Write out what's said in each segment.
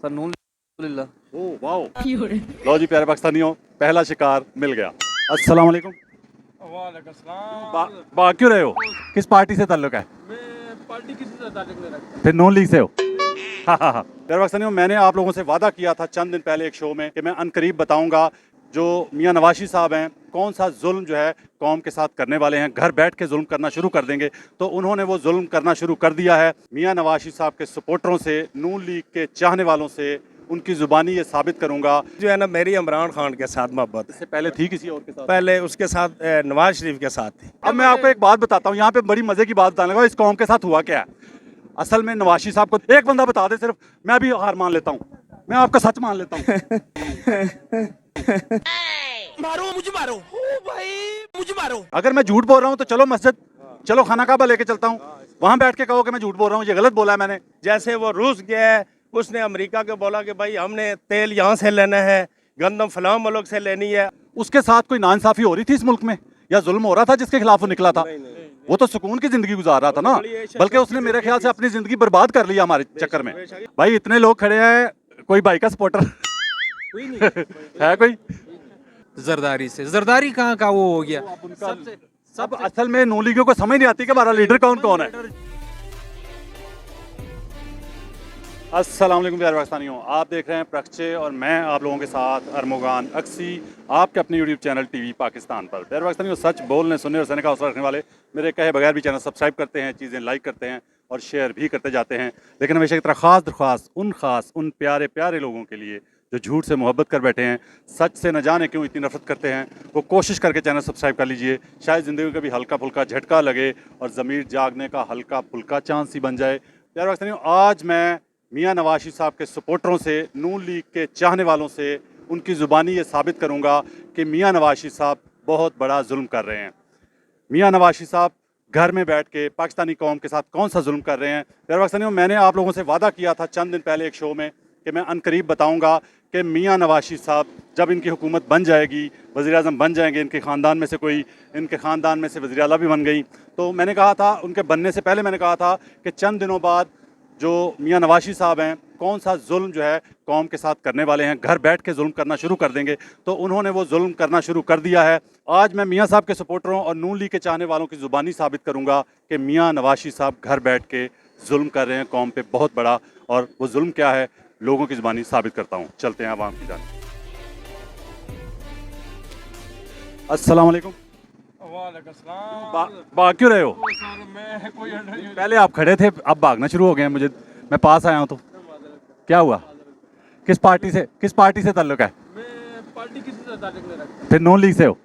Sir नून अल्हम्दुलिल्लाह। Oh wow, लो जी प्यारे पाकिस्तानियों, पहला शिकार मिल गया। अस्सलाम वालेकुम। वालेकुम सलाम। भाग क्यों रहे हो? किस पार्टी से ताल्लुक है? मैं पार्टी किसी से ताल्लुक नहीं रखता। फिर नून लीग से हो? हाँ हाँ हाँ। प्यारे पाकिस्तानियों, मैंने आप लोगों से वादा किया था चंद दिन पहले एक शो में कि मैं अनकरीब बताऊंगा जो मियां नवाशी साहब हैं कौन सा जुल्म जो है कौम के साथ करने वाले हैं, घर बैठ के जुल्म करना शुरू कर देंगे। तो उन्होंने वो जुल्म करना शुरू कर दिया है। मियां नवाशी साहब के सपोर्टरों से, नून लीग के चाहने वालों से उनकी जुबानी ये साबित करूंगा। जो है ना, मेरी इमरान खान के साथ मोहब्बत है। इससे पहले थी किसी और के साथ? पहले उसके साथ नवाज शरीफ के साथ थी। अब मैं आपको एक बात बताता हूँ, यहाँ पे बड़ी मजे की बात बताने लगा। इस कौम के साथ हुआ क्या है असल में? नवाशी साहब को एक बंदा बता दे सिर्फ, मैं भी हार मान लेता हूँ, मैं आपका सच मान लेता हूँ। मारो मुझे, मारो ओ भाई मुझे मारो। अगर मैं झूठ बोल रहा हूँ तो चलो मस्जिद, चलो खाना काबा लेके चलता हूँ, वहां बैठ के कहो कि मैं झूठ बोल रहा हूँ, ये गलत बोला है मैंने। जैसे वो रूस गया है, उसने अमेरिका को बोला कि भाई हमने तेल यहाँ से लेना है, गंदम फलां मुल्क से लेनी है। उसके साथ कोई नाइंसाफी हो रही थी इस मुल्क में, या जुल्म हो रहा था जिसके खिलाफ वो निकला था? वो तो सुकून की जिंदगी गुजार रहा था ना, बल्कि उसने मेरे ख्याल से अपनी जिंदगी बर्बाद कर लिया हमारे चक्कर में। भाई इतने लोग खड़े हैं, कोई भाई का सपोर्टर है कोई? जरदारी से, जरदारी कहाँ का वो हो गया। सब असल में नून लीगियों को समझ नहीं आती कि हमारा लीडर कौन कौन है। अस्सलाम वालेकुम प्यारे पाकिस्तानियों, आप देख रहे हैं प्रक्षे और मैं आप लोगों के साथ अरमुगान अक्सी, आपके अपने यूट्यूब चैनल टीवी पाकिस्तान पर। प्यारे पाकिस्तानियों, सच बोलने, सुनने और सहने का हौसला रखने वाले मेरे कहे बगैर भी चैनल सब्सक्राइब करते हैं, चीज़ें लाइक करते हैं और शेयर भी करते जाते हैं। लेकिन हमेशा की तरह ख़ास दरख्वास्त उन प्यारे प्यारे लोगों के लिए जो झूठ से मोहब्बत कर बैठे हैं, सच से न जाने क्यों इतनी नफरत करते हैं, वो कोशिश करके चैनल सब्सक्राइब कर लीजिए। शायद ज़िंदगी का भी हल्का फुल्का झटका लगे और ज़मीर जागने का हल्का फुल्का चांस ही बन जाए। प्यारे पाकिस्तानियों, आज मैं मियां नवाशी साहब के सपोर्टरों से, नून लीग के चाहने वालों से उनकी ज़ुबानी ये साबित करूंगा कि मियां नवाशी साहब बहुत बड़ा जुल्म कर रहे हैं। मियां नवाशी साहब घर में बैठ के पाकिस्तानी कौम के साथ कौन सा जुल्म कर रहे हैं। प्यारे पाकिस्तानियों, मैंने आप लोगों से वादा किया था चंद दिन पहले एक शो में कि मैं अनकरीब बताऊंगा कि मियां नवाशी साहब जब इनकी हुकूमत बन जाएगी, वज़ीर-ए-आज़म बन जाएंगे, इनके ख़ानदान में से कोई, इनके ख़ानदान में से वज़ीर आला भी बन गई, तो मैंने कहा था, उनके बनने से पहले मैंने कहा था कि चंद दिनों बाद जो मियां नवाशी साहब हैं कौन सा जुल्म जो है कौम के साथ करने वाले हैं, घर बैठ के जुल्म करना शुरू कर देंगे। तो उन्होंने वो जुल्म करना शुरू कर दिया है। आज मैं मियां साहब के सपोर्टरों और नून लीग के चाहने वालों की ज़ुबानी साबित करूंगा कि मियां नवाशी साहब घर बैठ के जुल्म कर रहे हैं कौम पे बहुत बड़ा, और वो जुल्म क्या है लोगों की ज़ुबानी साबित करता हूँ। चलते हैं आवाम की जानिब। अस्सलाम वालेकुम। वालेकुम सलाम। भाग क्यों रहे हो? सर मैं कोई पहले आप खड़े थे, अब भागना शुरू हो गए हैं। मैं पास आया हूँ तो क्या हुआ? किस पार्टी से ताल्लुक है? मैं पार्टी किसी से ताल्लुक नहीं रखता। फिर नून लीग से हो?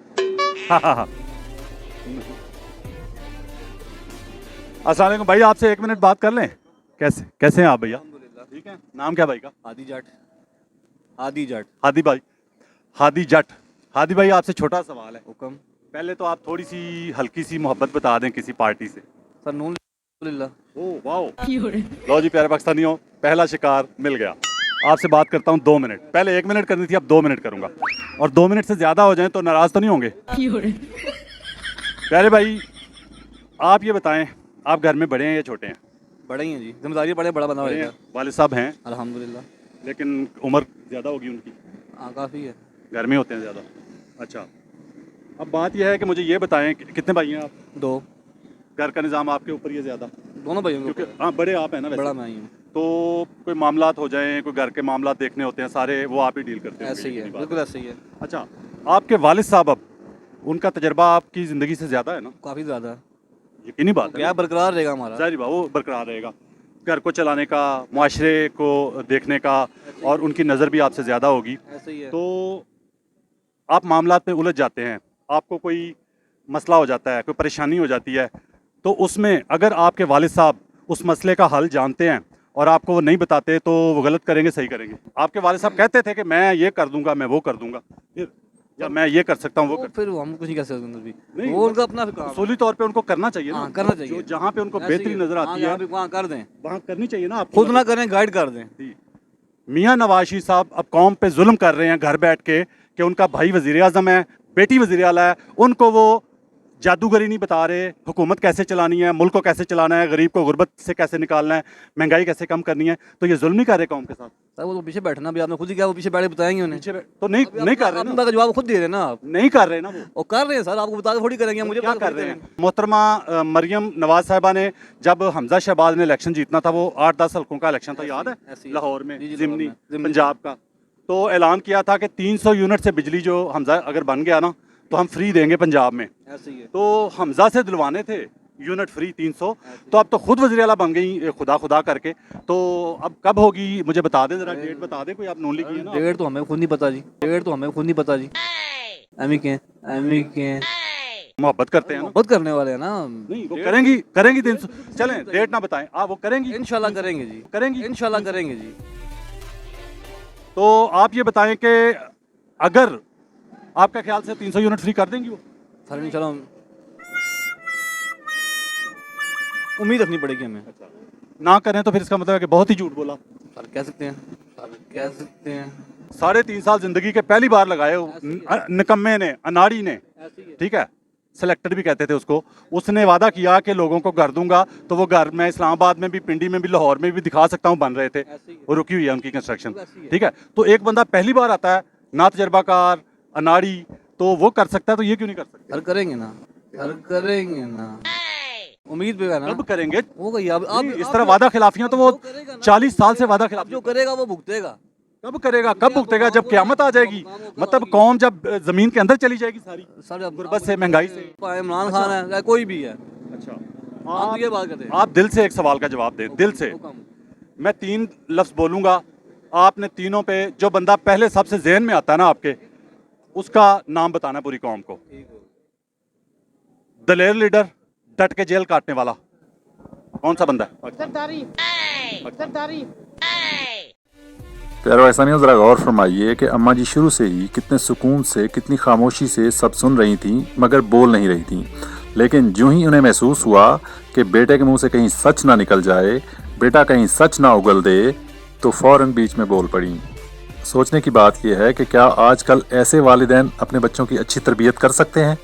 हाँ हाँ हाँ। अस्सलाम वालेकुम भाई, आपसे एक मिनट बात कर लें? कैसे हैं आप भैया? ठीक है। नाम क्या भाई का? आदि जाट। आदि जाट। हादी भाई, हादी जट। हादी भाई, आपसे छोटा सवाल है। हुक्म। पहले तो आप थोड़ी सी हल्की सी मोहब्बत बता दें किसी पार्टी से। सर नून अल्हम्दुलिल्लाह। ओह वाओ, लो जी प्यारे पाकिस्तानियों, पहला शिकार मिल गया। आपसे बात करता हूँ 2 मिनट, पहले 1 मिनट करनी थी, अब 2 मिनट करूंगा, और 2 मिनट से ज्यादा हो जाएं तो नाराज तो नहीं होंगे? प्यारे भाई, आप ये बताएं, आप घर में बड़े हैं या छोटे हैं? बड़े ही हैं जी, जिम्मेदारी बड़े, बड़ा बना बड़े हुआ हैं, वालिद साहब हैं, अल्हम्दुलिल्लाह। लेकिन उम्र ज्यादा होगी उनकी, हाँ काफ़ी है। घर में होते हैं ज्यादा। अच्छा, अब बात यह है कि मुझे ये बताएं कि कितने भाई हैं आप? 2। घर का निज़ाम आपके ऊपर ही है ज्यादा? दोनों भाइयों के क्योंकि हाँ, बड़े आप हैं ना वैसे। बड़ा मैं ही हूँ। तो कोई मामलात हो जाएं, कोई घर के मामलात देखने होते हैं, सारे वो आप ही डील करते हैं? ऐसे ही है, बिल्कुल ऐसे ही है। अच्छा, आपके वालिद साहब, अब उनका तजर्बा आपकी ज़िंदगी से ज़्यादा है ना? काफ़ी ज़्यादा। यकीनी बात है। क्या बरकरार रहेगा हमारा? जाहिर बात, वो बरकरार रहेगा, घर को चलाने का, मुआशरे को देखने का, और उनकी नज़र भी आपसे ज़्यादा होगी। ऐसे ही है। तो आप मामलात में उलझ जाते हैं, आपको कोई मसला हो जाता है, कोई परेशानी हो जाती है, तो उसमें अगर आपके वालिद साहब उस मसले का हल जानते हैं और आपको वो नहीं बताते, तो वो गलत करेंगे सही करेंगे? आपके वालिद साहब कहते थे कि मैं ये कर दूंगा, मैं वो कर दूंगा, फिर या मैं ये कर सकता हूँ, वो कर। फिर हम कुछ नहीं कह सकते अंदर भी, नहीं, वो उनका अपना काम है। उसूली तौर पे उनको करना चाहिए ना। हाँ, करना चाहिए। जो जहाँ पे उनको ऐसे ही बेहतरी है। नजर आती है हाँ, वहाँ कर दें, वहाँ करनी चाहिए ना। आप खुद ना करें, गाइड कर दें। मियां नवाशी साहब अब कौम पे जुल्म कर रहे हैं घर बैठ के कि उनका भाई वजीर आजम है, बेटी वजीर आला है, उनको वो जादूगरी नहीं बता रहे, हुकूमत कैसे चलानी है, मुल्क को कैसे चलाना है, गरीब को गुर्बत से कैसे निकालना है, महंगाई कैसे कम करनी है, तो ये जुल्म नहीं कर रहे कौम के साथ? सर वो तो पीछे बैठना भी आपने खुद ही किया, वो पीछे बैठे बताएंगे उन्हें। तो नहीं कर रहे आपने ना, का जवाब खुद दे रहे हैं ना आप। नहीं कर रहे ना वो। और कर रहे हैं सर, आपको बता के थोड़ी करेंगे, मुझे क्या बता के कर थोड़ी रहे हैं? करेंगे। मोहतरमा मरियम नवाज साहिबा ने जब हमजा शहबाज ने इलेक्शन जीतना था, वो 8-10 हल्कों का इलेक्शन था, याद है, ऐसे ही। लाहौर में, जी, जी, जिमनी लाहौर में, जिमनी। पंजाब का। तो ऐलान किया था कि 300 यूनिट से बिजली जो हमजा अगर बन गया ना तो हम फ्री देंगे पंजाब में। ऐसे ही है। तो हमजा से दिलवाने थे यूनिट फ्री 300, तो अब तो खुद वज़ीर आला बन गई खुदा करके। तो अब कब होगी मुझे बता दें, जरा डेट बता दें कोई, आप नून लीग की है ना। डेढ़ तो हमें खुद नहीं पता जी, डेढ़ तो हमें खुद नहीं पता जी। एमी के मोहब्बत करते हैं ना। बहुत करने वाले हैं ना। नहीं वो करेंगी 300, चलें डेट ना बताएं आप, वो करेंगी इंशाल्लाह करेंगे जी, करेंगी इंशाल्लाह करेंगे जी। तो आप ये बताएं कि अगर आपका ख्याल से 300 यूनिट फ्री कर देंगी वो? सर इंशाल्लाह उम्मीद रखनी पड़ेगी हमें। ना करें तो फिर इसका मतलब है कि बहुत ही झूठ बोला। सर कह सकते हैं, सर कह सकते हैं। 3.5 साल जिंदगी के पहली बार लगाए निकम्मे ने, अनाड़ी ने, ठीक है, सिलेक्टेड भी कहते थे उसको। उसने वादा किया कि लोगों को घर दूंगा, तो वो घर मैं इस्लामाबाद में भी, पिंडी में भी, लाहौर में भी दिखा सकता हूँ, बन रहे थे, वो रुकी हुई है उनकी कंस्ट्रक्शन, ठीक है। तो एक बंदा पहली बार आता है, ना तजर्बाकार, अनाड़ी, तो वो कर सकता है, तो ये क्यों नहीं कर सकते? सर करेंगे ना, सर करेंगे ना, उम्मीद पे है ना। कब करेंगे? वो गई अब इस तरह वादा खिलाफियां तो वो 40 साल से वादा खिलाफ जो करेगा वो भुगतेगा। कब करेगा, कब भुगतेगा? जब क़यामत आ जाएगी, मतलब कौम जब जमीन के अंदर चली जाएगी सारी, सर अब गुर्बत से, महंगाई से। इमरान खान है या कोई भी है, अच्छा, हम तो ये बात करते हैं। आप दिल से एक सवाल का जवाब दें, दिल से। मैं 3 लफ्ज बोलूंगा, आपने तीनों पे जो बंदा पहले सबसे ज़हन में आता है ना आपके, उसका नाम बताना पूरी कौम को। दलेर लीडर, डट के जेल काटने वाला, कौन सा बंदा है? प्यारे पाकिस्तानियों, ज़रा गौर फरमाइए कि अम्मा जी शुरू से ही कितने सुकून से, कितनी खामोशी से सब सुन रही थीं, मगर बोल नहीं रही थीं। लेकिन जो ही उन्हें महसूस हुआ कि बेटे के मुंह से कहीं सच ना निकल जाए, बेटा कहीं सच ना उगल दे, तो फ़ौरन बीच में बोल पड़ी। सोचने की बात यह है कि क्या आजकल ऐसे वालिदैन अपने बच्चों की अच्छी तरबियत कर सकते हैं,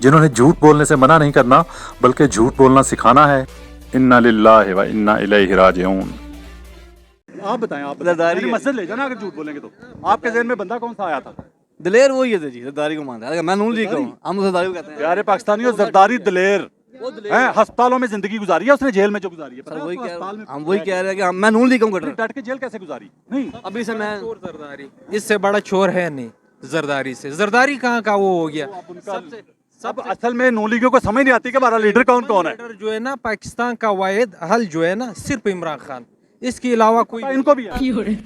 जिन्होंने झूठ बोलने से मना नहीं करना बल्कि झूठ बोलना सिखाना है। इन्ना लिल्लाहि व इन्ना इलैहि राजिऊन। आप बताएं, आप बताएं। मस्जिद ले जाना अगर झूठ बोलेंगे तो। आपके ज़हन में बंदा कौन सा आया था? दिलेर वही है जी, जरदारी को मानता है। मैं नून लीग का हूं, हम जरदारी को कहते हैं। प्यारे पाकिस्तानियों, जरदारी दलेर हैं, अस्पतालों में जिंदगी गुजारी है उसने, जेल में जो गुजारी है। सर वही कह रहे हैं, हम वही कह रहे हैं कि मैं नून लीग का हूं। डट के जेल कैसे गुजारी? नहीं, अभी से मैं चोर जरदारी, इससे बड़ा चोर है नहीं जरदारी से। जरदारी कहाँ का वो हो गया? सब असल में नून लीगियों को समझ नहीं आती कि हमारा लीडर कौन कौन है। लीडर जो है ना पाकिस्तान का वाहिद हल जो है ना, सिर्फ इमरान खान, इसके अलावा कोई इनको भी है।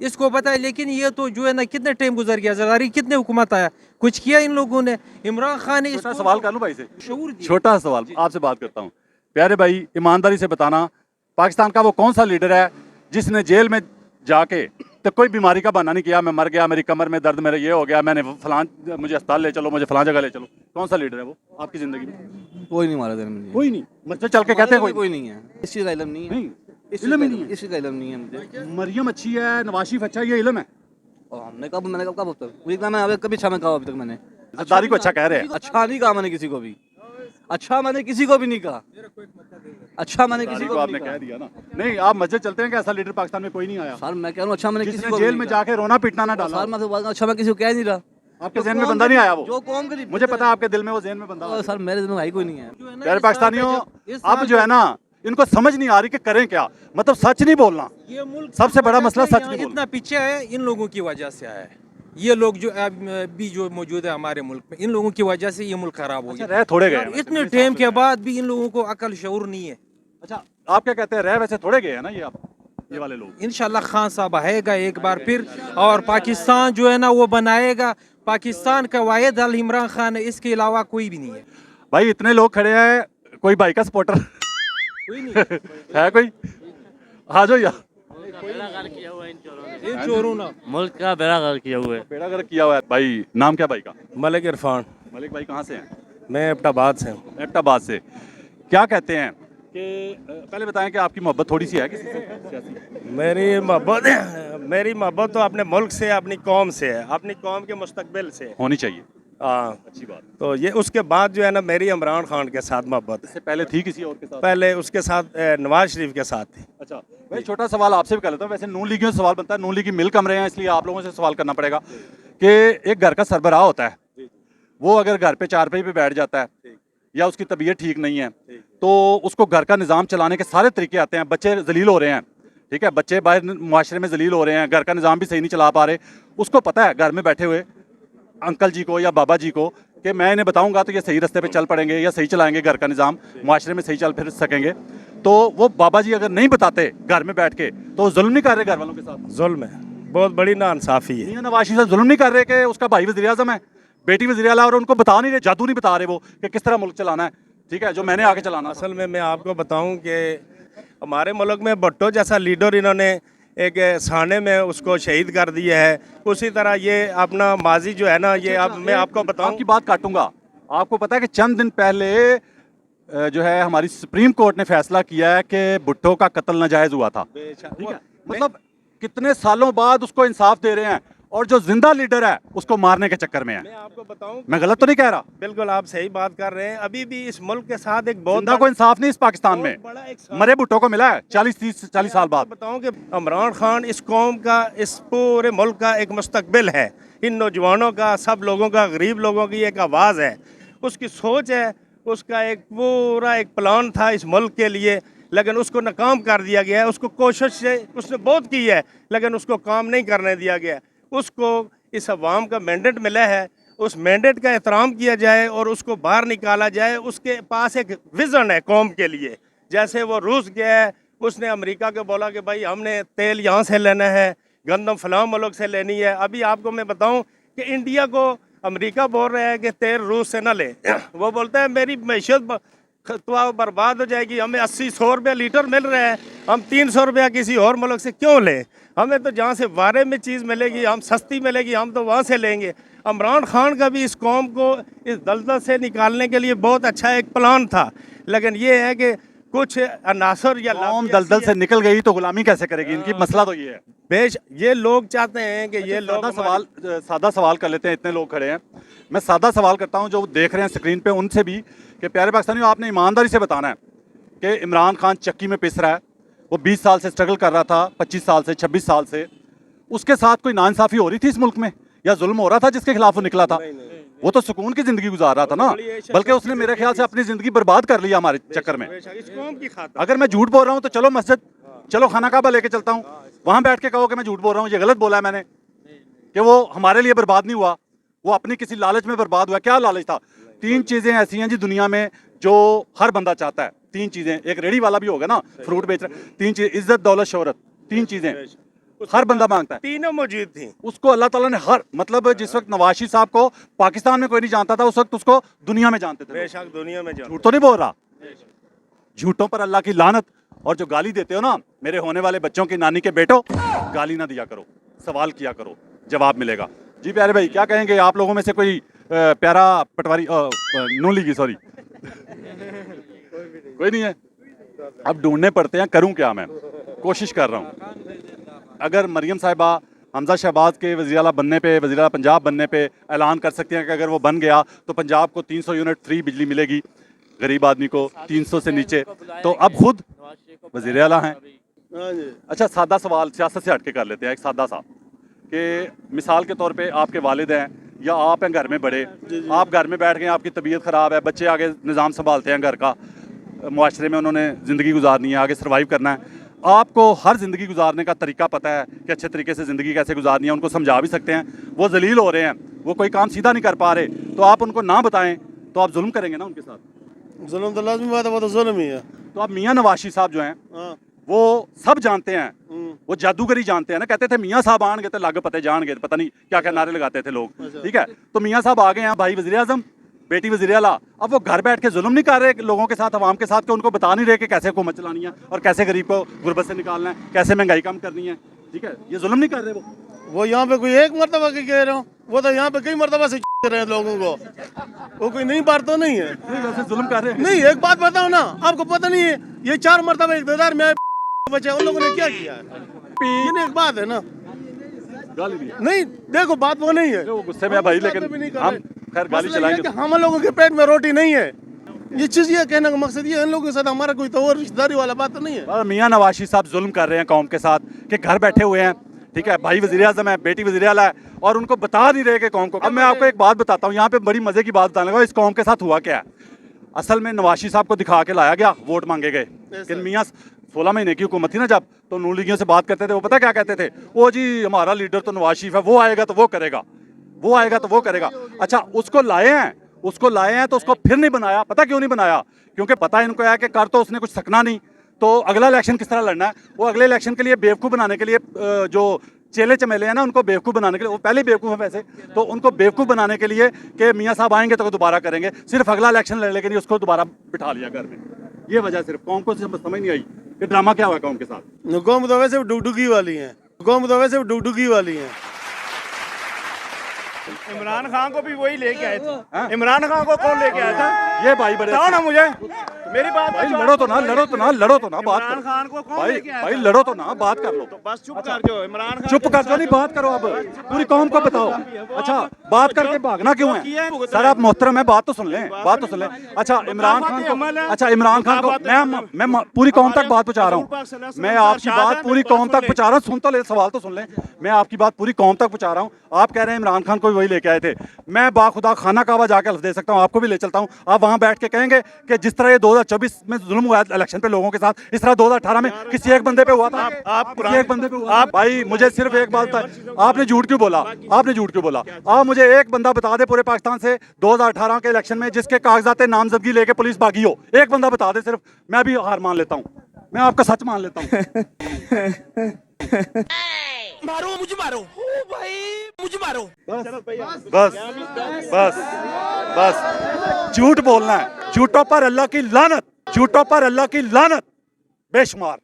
इसको पता है। लेकिन ये तो जो है ना कितने टाइम गुजर गया, जरदारी कितने हुकूमत आया, कुछ किया इन लोगों ने? इमरान खान ने छोटा सवाल कर लूं भाई से, शऊर दिया। छोटा सवाल आपसे बात करता हूँ। प्यारे भाई, ईमानदारी से बताना, पाकिस्तान का वो कौन सा लीडर है जिसने जेल में जाके तो कोई बीमारी का बहाना नहीं किया, मैं मर गया, मेरी कमर में दर्द, मेरा ये हो गया, मैंने फलां, मुझे अस्पताल ले चलो, मुझे फलां जगह ले चलो? कौन सा लीडर है वो आपकी जिंदगी में? कोई नहीं मारा देने, कोई नहीं। मस्जिद चल के कहते हैं कोई नहीं है। इस चीज का इल्म नहीं है, नहीं, इस इल्म ही नहीं है। चीज का इल्म नहीं है मुझे। मरियम अच्छी है, नवाज शरीफ अच्छा है, ये इल्म है? और मैंने कब अब तक मुझे मैं अभी कभी अच्छा मैं कहा, अभी तक मैंने जरदारी को अच्छा कह रहे हैं। अच्छा नहीं कहा मैंने किसी को भी, अच्छा मैंने किसी को भी नहीं कहा, अच्छा मैंने किसी को भी आपने नहीं कह कहा। दिया ना। नहीं, आप मस्जिद चलते हैं कि ऐसा लीडर पाकिस्तान में कोई नहीं आया सर मैं कह रहा हूँ अच्छा मैंने किसी जिसने को जेल में जाके रोना पीटना ना डाला? सर मैं तो बात अच्छा मैं किसी को कह नहीं रहा। आपके ज़हन में बंदा नहीं आया वो? जो कौम के मुझे पता है आपके दिल में वो ज़हन में बंदा और सर मेरे दिल में भाई कोई नहीं है। प्यारे पाकिस्तानियों, अब जो है ना, इनको समझ नहीं आ रही कि करें क्या। मतलब सच नहीं बोलना, ये मुल्क सबसे बड़ा मसला सच नहीं इतना बोलना। पीछे है, इन लोगों की वजह से आया है। ये लोग जो अभी जो मौजूद है हमारे मुल्क में, इन लोगों की वजह से ये मुल्क खराब हो गया। रह थोड़े गए और इतने टाइम के बाद भी इन लोगों को अकल शऊर नहीं है। अच्छा, आप क्या कहते हैं, रह वैसे थोड़े गए हैं ना ये वाले लोग? इंशाल्लाह खान साहब आएगा एक बार फिर, और पाकिस्तान जो है ना वो बनाएगा। पाकिस्तान का वाहिद हल इमरान खान है, इसके अलावा कोई भी नहीं है। भाई इतने लोग खड़े हैं, कोई भाई का सपोर्टर कोई नहीं है? कोई आ जाओ यार। इन चोरों ने मुल्क का बेड़ा गर्क किया हुआ है। बेड़ा गर्क किया हुआ है। भाई नाम क्या भाई का? मलिक इरफान। मलिक भाई कहाँ से हैं? मैं एबटाबाद से हूँ। एबटाबाद से। क्या कहते हैं कि पहले बताएं कि आपकी मोहब्बत थोड़ी सी है किसी से सियासी? मेरी मोहब्बत तो अपने मुल्क से, अपनी कौम से है, अपनी कौम के मुस्तकबिल से। होनी चाहिए। हाँ, अच्छी बात। तो ये उसके बाद जो है ना मेरी इमरान खान के साथ मोहब्बत है। इससे पहले थी किसी और के साथ? पहले उसके साथ नवाज शरीफ के साथ थी। अच्छा भाई, छोटा सवाल आपसे भी कर लेता हूँ। वैसे नून लीगियों से सवाल बनता है, नून लीगी मिल कम रहे हैं, इसलिए आप लोगों से सवाल करना पड़ेगा कि एक घर का सरबराह होता है, वो अगर घर पे चारपाई पे बैठ जाता है या उसकी तबीयत ठीक नहीं है तो उसको घर का निज़ाम चलाने के सारे तरीके आते हैं। बच्चे जलील हो रहे हैं, ठीक है, बच्चे बाहर माशरे में जलील हो रहे हैं, घर का निज़ाम भी सही नहीं चला पा रहे, उसको पता है घर में बैठे हुए अंकल जी को या बाबा जी को कि मैं इन्हें बताऊंगा तो ये सही रास्ते पे चल पड़ेंगे या सही चलाएंगे घर का निज़ाम, माशरे में सही चल फिर सकेंगे। तो वो बाबा जी अगर नहीं बताते घर में बैठ के तो जुल्म नहीं कर रहे घर वालों के साथ? जुल्म है, बहुत बड़ी नाइंसाफ़ी है। मियां नवाज शरीफ जुल्म नहीं कर रहे कि उसका भाई वज़ीर आज़म है, बेटी वज़ीर आला, और उनको बता नहीं रहे, जादू नहीं बता रहे वो कि किस तरह मुल्क चलाना है, ठीक है, जो मैंने आके चलाना। असल में मैं आपको बताऊं कि हमारे मुल्क में भुट्टो जैसा लीडर इन्होंने एक साने में उसको शहीद कर दिया है, उसी तरह ये अपना माजी जो है ना, ये अब मैं आपको बताऊं। आपकी बात काटूंगा। आपको पता है कि चंद दिन पहले जो है हमारी सुप्रीम कोर्ट ने फैसला किया है कि भुट्टो का कत्ल नाजायज हुआ था, ठीक है, मतलब कितने सालों बाद उसको इंसाफ दे रहे हैं, और जो जिंदा लीडर है उसको मारने के चक्कर में है। मैं आपको बताऊं, मैं गलत तो नहीं कह रहा? बिल्कुल आप सही बात कर रहे हैं। अभी भी इस मुल्क के साथ एक बहुत जिंदा को इंसाफ नहीं इस पाकिस्तान में, बहुत बड़ा एक मरे भुट्टो को मिला है 40 साल बाद। बताऊं कि इमरान खान इस कौम का, इस पूरे मुल्क का एक मुस्तकबिल है, इन नौजवानों का, सब लोगों का, गरीब लोगों की एक आवाज़ है, उसकी सोच है, उसका एक पूरा एक प्लान था इस मुल्क के लिए, लेकिन उसको नाकाम कर दिया गया है। उसको कोशिश से उसने बहुत की है लेकिन उसको काम नहीं करने दिया गया। उसको इस अवाम का मैंडेट मिला है, उस मैंडेट का एहतराम किया जाए और उसको बाहर निकाला जाए। उसके पास एक विज़न है कौम के लिए। जैसे वो रूस गया है, उसने अमेरिका को बोला कि भाई हमने तेल यहाँ से लेना है, गंदम फलां मुल्क से लेनी है। अभी आपको मैं बताऊं कि इंडिया को अमेरिका बोल रहा है कि तेल रूस से ना ले। वो बोलता है मेरी मैशत तो बर्बाद हो जाएगी, हमें 80-100 रुपया लीटर मिल रहा है, हम 300 रुपया किसी और मुल्क से क्यों लें? हमें तो जहाँ से वारे में चीज़ मिलेगी, हम सस्ती मिलेगी, हम तो वहाँ से लेंगे। इमरान खान का भी इस कौम को इस दलदल से निकालने के लिए बहुत अच्छा एक प्लान था, लेकिन ये है कि कुछ अनासर या कौम दलदल से निकल गई तो गुलामी कैसे करेगी? इनकी मसला तो ये है। बेश ये लोग चाहते हैं कि ये लोग सादा सवाल कर लेते हैं, इतने लोग खड़े हैं, मैं सादा सवाल करता हूं जो देख रहे हैं स्क्रीन पे उनसे भी कि प्यारे पाकिस्तानियों, आपने ईमानदारी से बताना है कि इमरान खान चक्की में पिस रहा है, वो 20 साल से स्ट्रगल कर रहा था, 25 साल से, 26 साल से, उसके साथ कोई नाइंसाफ़ी हो रही थी इस मुल्क में या जुल्म हो रहा था जिसके खिलाफ वो निकला था? वो तो सुकून की जिंदगी गुजार रहा था ना, बल्कि उसने मेरे ख्याल से अपनी जिंदगी बर्बाद कर लिया हमारे चक्कर में। अगर मैं झूठ बोल रहा हूँ तो चलो मस्जिद, चलो खाना काबा लेके चलता हूँ, वहां बैठ के कहो कि मैं झूठ बोल रहा हूँ, ये गलत बोला है मैंने, कि वो हमारे लिए बर्बाद नहीं हुआ, वो अपनी किसी लालच में बर्बाद हुआ। क्या लालच था? 3 चीजें ऐसी हैं जी दुनिया में जो हर बंदा चाहता है। 3 चीजें, एक रेडी वाला भी होगा ना, फ्रूट बेच रहा है, 3 चीजें, इज्जत, दौलत, शोहरत, 3 चीजें हर बंदा मांगता है। तीनों मौजूद थी। उसको अल्लाह ताला ने हर, मतलब जिस वक्त नवाज शरीफ साहब को पाकिस्तान में कोई नहीं जानता था, उस वक्त उसको दुनिया में जानते थे। बेशक दुनिया में झूठ तो नहीं बोल रहा, झूठों पर अल्लाह की लानत। और जो गाली देते हो ना, मेरे होने वाले बच्चों की नानी के बेटो, गाली ना दिया करो, सवाल किया करो, जवाब मिलेगा। जी प्यारे भाई, क्या कहेंगे? आप लोगों में से कोई प्यारा पटवारी, नून लीगी, सॉरी कोई नहीं है? अब ढूंढने पड़ते हैं, करूं क्या? मैं कोशिश कर रहा हूं। अगर मरियम साहिबा हमजा शहबाज के वज़ीर आला बनने पे, वज़ीर आला पंजाब बनने पे ऐलान कर सकती हैं कि अगर वो बन गया तो पंजाब को 300 यूनिट फ्री बिजली मिलेगी, गरीब आदमी को 300 से नीचे, तो अब खुद वज़ीर आला हैं। अच्छा, सादा सवाल सियासत से हट के कर लेते हैं, एक सादा सा, कि मिसाल के तौर पे आपके वालिद हैं या आप हैं घर में बड़े, आप घर में बैठ गए, आपकी तबीयत ख़राब है, बच्चे आगे निज़ाम संभालते हैं घर का, मुआशरे में उन्होंने ज़िंदगी गुजारनी है, आगे सर्वाइव करना है, आपको हर ज़िंदगी गुजारने का तरीका पता है कि अच्छे तरीके से ज़िंदगी कैसे गुजारनी है, उनको समझा भी सकते हैं, वो जलील हो रहे हैं, वो कोई काम सीधा नहीं कर पा रहे, तो आप उनको ना बताएं तो आप जुल्म करेंगे ना उनके साथ? जुल्म तो लाज़मी बात है, वो तो जुल्म ही है। तो आप मियां नवाज शरीफ साहब जो हैं वो सब जानते हैं, वो जादूगरी जानते हैं ना, कहते थे मियां साहब आन गए तो लग पते जान गए, पता नहीं क्या क्या नारे लगाते थे लोग, ठीक है? तो मियां साहब आ गए हैं, भाई वज़ीर आज़म, बेटी वज़ीर आला, अब वो घर बैठ के जुल्म नहीं कर रहे लोगों के साथ, अवाम के साथ, कि उनको बता नहीं रहे कि कैसे हुकूमत चलानी है और कैसे गरीब को गुर्बत से निकालना है, कैसे महंगाई कम करनी है, ठीक है? ये जुल्म नहीं कर रहे वो यहाँ पे कोई एक मरतबा की कह रहा हूँ, वो तो यहाँ पे कई मरतबा से रहे हैं लोगों को, वो कोई नई बात तो नहीं है। वैसे जुल्म कर रहे हैं? नहीं, एक बात बताओ ना, आपको पता नहीं है, ये 4 मरतबा इक़्तिदार में आए बचे, उन लोगों ने क्या किया है? ये नहीं एक बात है ना? गाली दी? नहीं, देखो बात वो नहीं है, वो गुस्से में है भाई, लेकिन खैर गाली मसला ये है चलाएंगे कि हम लोगों के पेट में रोटी नहीं है। ये चीज़ ये कहने का मकसद ये है, इन लोगों के साथ हमारा कोई तो और रिश्तेदारी वाला बात तो नहीं है। और मियाँ नवाशी साहब जुल्म कर रहे हैं कौम के साथ कि घर बैठे हुए हैं, ठीक है, भाई वज़ीर आज़म है, बेटी वज़ीर आला है, और उनको बता नहीं रहे कि कौम को। अब मैं आपको एक बात बताता हूँ, यहाँ पे बड़ी मज़े की बात बताने लगा, इस कौम के साथ हुआ क्या है। असल में नवाशी साहब को दिखा के लाया गया, वोट मांगे गए, लेकिन मियाँ 16 महीने की हुकूमत थी ना जब, तो नून लीगियों से बात करते थे, वो पता क्या कहते थे, वो जी हमारा लीडर तो नवाज शरीफ है, वो आएगा तो वो करेगा, वो आएगा तो वो करेगा। अच्छा, उसको लाए हैं तो उसको फिर नहीं बनाया। पता क्यों नहीं बनाया? क्योंकि पता इनको है कि कर तो उसने कुछ सकना नहीं, तो अगला इलेक्शन किस तरह लड़ना है। वो अगले इलेक्शन के लिए बेवकूफ़ बनाने के लिए जो चेले चमेले हैं ना, उनको बेवकूफ़ बनाने के लिए, वो पहले बेवकूफ़ है वैसे, तो उनको बेवकूफ़ बनाने के लिए कि मियाँ साहब आएंगे तो दोबारा करेंगे, सिर्फ अगला इलेक्शन लड़ने के लिए उसको दोबारा बिठा लिया घर में। ये वजह सिर्फ कौम को समझ नहीं आई कि ड्रामा क्या हुआ कौम के साथ। कौम तो वैसे डुगडुगी वाली है, कौम तो वैसे डुगडुगी वाली है। इमरान खान को भी वही लेके आए थे। इमरान खान को कौन लेके आया था? ये भाई बड़े बताओ ना मुझे, मेरी बात भाई लड़ो तो ना बात इमरान करो खान को कौन भाई, लेके आया भाई था? लड़ो तो ना बात कर लो। तो बस चुप कर जो इमरान खान चुप कर जो नहीं, बात करो अब, पूरी कौम को बताओ। अच्छा, बात करके भागना क्यों है सर? आप मोहतरम है, बात तो सुन लें, बात तो सुन लें। अच्छा, इमरान खान को, अच्छा इमरान खान को मैं पूरी कौम तक बात पहुंचा रहा हूँ, मैं आपकी बात पूरी कौम तक पहुंचा रहा हूँ। सुन तो ले, सवाल तो सुन लें, मैं आपकी बात पूरी कौम तक पहुंचा रहा हूँ। आप कह रहे हैं इमरान खान को भी वही लेके आए थे। मैं बाखुदा खाना काबा जाके लफ्ज़ दे सकता हूँ, आपको भी ले चलता हूँ, आप वहाँ बैठ के कहेंगे कि जिस तरह ये 2024 में जुल्म हुआ है इलेक्शन पे लोगों के साथ, इस तरह 2018 में किसी एक बंदे पे हुआ था। आप किसी एक बंदे पे हुआ। आप भाई, मुझे सिर्फ एक बात था, आपने झूठ क्यों बोला? आपने झूठ क्यों बोला? आप मुझे एक बंदा बता दे पूरे पाकिस्तान से 2018 के इलेक्शन में जिसके कागजात नामजदगी लेके पुलिस भागी हो, एक बंदा बता दे सिर्फ, मैं भी हार मान लेता हूँ, मैं आपका सच मान लेता हूँ। मारो मुझे मारो, ओ भाई मुझे मारो। बस बस बस, झूठ बोलना है, झूठों पर अल्लाह की लानत, झूठों पर अल्लाह की लानत बेशुमार।